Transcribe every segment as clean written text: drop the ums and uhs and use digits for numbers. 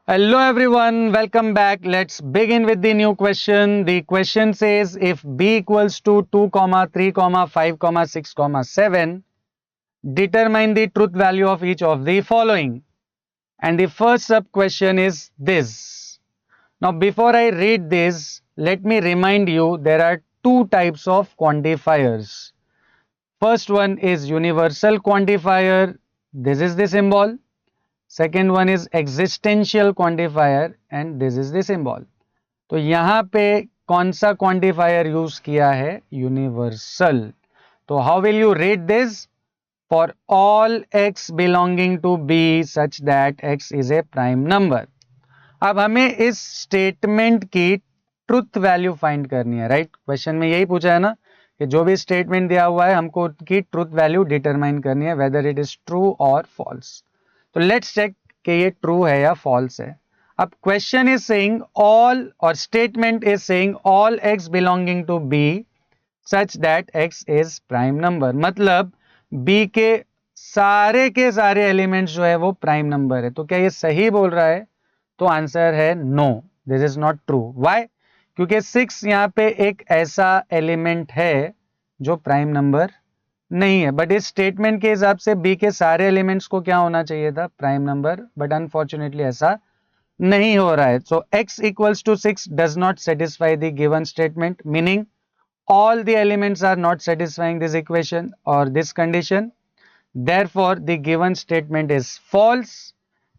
Hello everyone, welcome back. Let's begin with the new question. The question says if b equals to 2, 3, 5, 6, 7, determine the truth value of each of the following. And the first sub question is this. Now before I read this, let me remind you there are two types of quantifiers. First one is universal quantifier. This is the symbol. Second one is existential quantifier and this is the symbol. तो यहाँ पे कौन सा quantifier use किया है? Universal. तो how will you rate this? For all x belonging to b such that x is a prime number. अब हमें इस स्टेटमेंट की ट्रुथ वैल्यू फाइंड करनी है, राइट? क्वेश्चन में यही पूछा है ना कि जो भी स्टेटमेंट दिया हुआ है हमको उसकी ट्रुथ वैल्यू डिटरमाइन करनी है, वेदर इट इज ट्रू और फॉल्स. तो लेट्स चेक कि ये ट्रू है या फॉल्स है. अब क्वेश्चन इज सेइंग ऑल और statement is saying all x belonging to b such that x is prime number. मतलब b के सारे एलिमेंट्स जो है वो प्राइम नंबर है. तो क्या ये सही बोल रहा है? तो आंसर है no, this is not true. Why? क्योंकि 6 यहाँ पे एक ऐसा एलिमेंट है जो प्राइम नंबर नहीं है. बट इस स्टेटमेंट के हिसाब से बी के सारे एलिमेंट्स को क्या होना चाहिए था? Prime number. बट अनफॉर्चुनेटली ऐसा नहीं हो रहा है. So x equals to 6 does not satisfy the given statement, meaning all the elements are not satisfying this equation or this condition. Therefore the given statement is false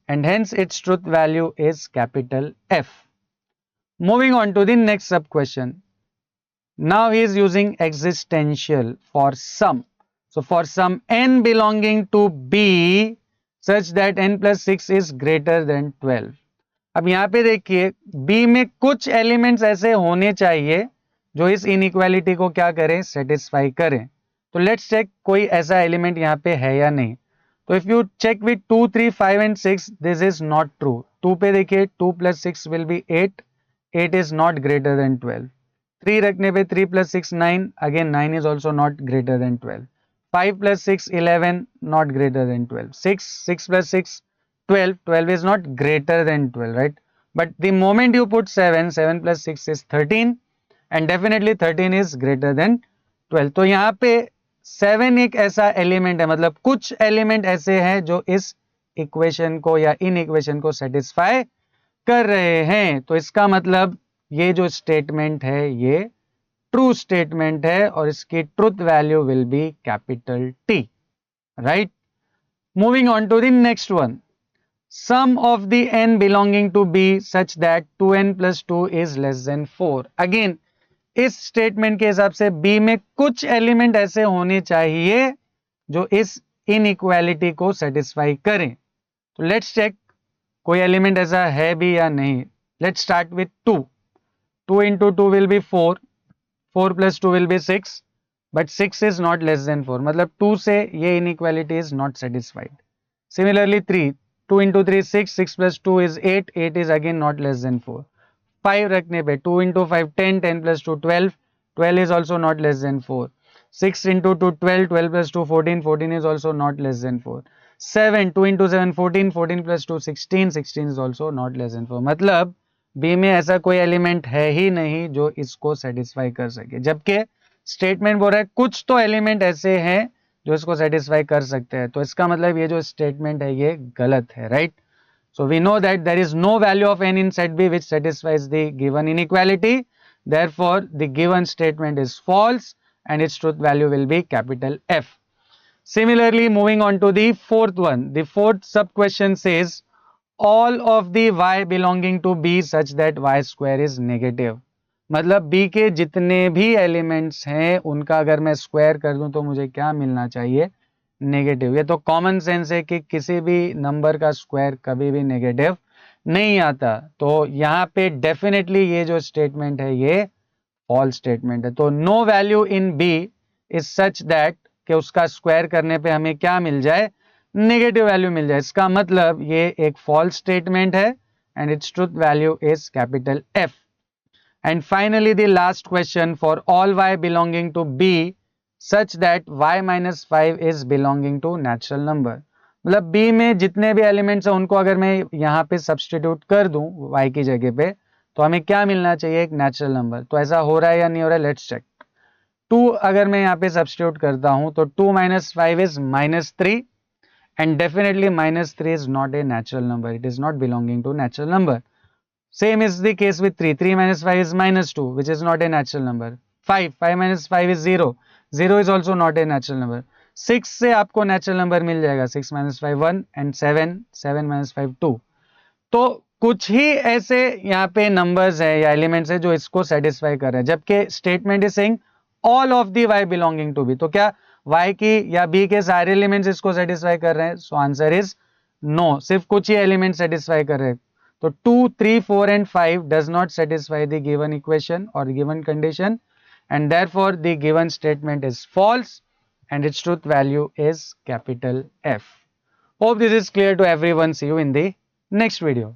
and hence its truth value is capital F. Moving on to the next sub question. Now he is using existential for sum. So for sum n belonging to b such that n plus 6 is greater than 12. अब यहाँ पे देखिए b में कुछ elements ऐसे होने चाहिए जो इस इनइक्वालिटी को क्या करें? सेटिस्फाई करें. तो लेट्स चेक कोई ऐसा एलिमेंट यहाँ पे है या नहीं. तो if you check with 2, 3, 5 and 6 this is not true. 2 पे देखिए 2 plus 6 will be 8. 8 is not greater than 12. 3 रखने पे 3 plus 6 9, again 9 is also not greater than 12. 5 plus 6 11, not greater than 12. 6 plus 6 12, 12 is not greater than 12, right? But the moment you put 7, 7 plus 6 is 13 and definitely 13 is greater than 12. तो यहाँ पे 7 एक ऐसा element है, मतलब कुछ एलिमेंट ऐसे हैं जो इस इक्वेशन को या इन इक्वेशन को सेटिस्फाई कर रहे हैं. तो इसका मतलब ये जो स्टेटमेंट है ये ट्रू स्टेटमेंट है और इसकी truth value will be capital T, right? Moving on to the next one. Some of the n belonging to b such that 2n plus 2 is less than 4. Again इस statement के हिसाब से b में कुछ element ऐसे होने चाहिए जो इस इनइक्वालिटी को सेटिस्फाई करें. तो लेट्स चेक कोई एलिमेंट ऐसा है भी या नहीं. Let's start with 2. 2 into 2 will be 4. 4 plus 2 will be 6. But 6 is not less than 4. मतलब 2 से ये inequality is not satisfied. Similarly 3. 2 into 3 6. 6 plus 2 is 8. 8 is again not less than 4. 5 रखने पे 2 into 5 10. 10 plus 2 12. 12 is also not less than 4. 6 into 2 12. 12 plus 2 14. 14 is also not less than 4. 7. 2 into 7 14. 14 plus 2 16. 16 is also not less than 4. मतलब B में ऐसा कोई element है ही नहीं जो इसको सेटिस्फाई कर सके, जबकि स्टेटमेंट बोल रहा है कुछ तो एलिमेंट ऐसे हैं जो इसको सेटिस्फाई कर सकते हैं. तो इसका मतलब ये जो स्टेटमेंट है ये गलत है, right? So we know that there is no value of n in set b which satisfies the given inequality. Therefore the given statement is false and its truth value will be capital F. Similarly, moving on to the fourth one. The fourth sub question says all of the y belonging to b such that y square is negative. मतलब b के जितने भी elements हैं उनका अगर मैं square कर दूं तो मुझे क्या मिलना चाहिए? नेगेटिव. ये तो कॉमन सेंस है कि किसी भी नंबर का स्क्वायर कभी भी नेगेटिव नहीं आता. तो यहाँ पे डेफिनेटली ये जो स्टेटमेंट है ये फॉल्स स्टेटमेंट है. तो no value in b is such that कि उसका स्क्वायर करने पे हमें क्या मिल जाए? नेगेटिव वैल्यू मिल जाए. इसका मतलब ये एक फॉल्स स्टेटमेंट है and its truth value is capital F. And finally the last question for all y belonging to b such that y minus 5 is belonging to natural number. मतलब B में जितने भी एलिमेंट्स हैं उनको अगर मैं यहाँ पे सब्सटीट्यूट कर दूं y की जगह पे, तो हमें क्या मिलना चाहिए, एक नेचुरल नंबर। तो ऐसा हो रहा है या नहीं हो रहा है, लेट्स चेक। 2 अगर मैं यहाँ पे सब्सटीट्यूट करता हूं तो 2 minus 5 is -3, and definitely -3 is not a natural number, it is not belonging to natural number. Same is the case with 3. 3 minus 5 is -2, which is not a natural number. 5 minus 5 is 0. 0 is also not a natural number. 6 से आपको natural number मिल जाएगा, 6 minus 5 1, and 7 minus 5 2. तो कुछ ही ऐसे यहाँ पे numbers है या एलिमेंट्स है जो इसको सेटिस्फाई कर रहे हैं, जबकि statement is saying all of the y belonging to B. तो क्या y की या b के सारे एलिमेंट्स इसको सेटिस्फाई कर रहे हैं? सो आंसर इज नो, सिर्फ कुछ ही एलिमेंट सेटिस्फाई कर रहे हैं। तो 2 3 4 and 5 does not satisfy the given equation or given condition, and therefore the given statement is false and its truth value is capital F. Hope this is clear to everyone. See you in the next video.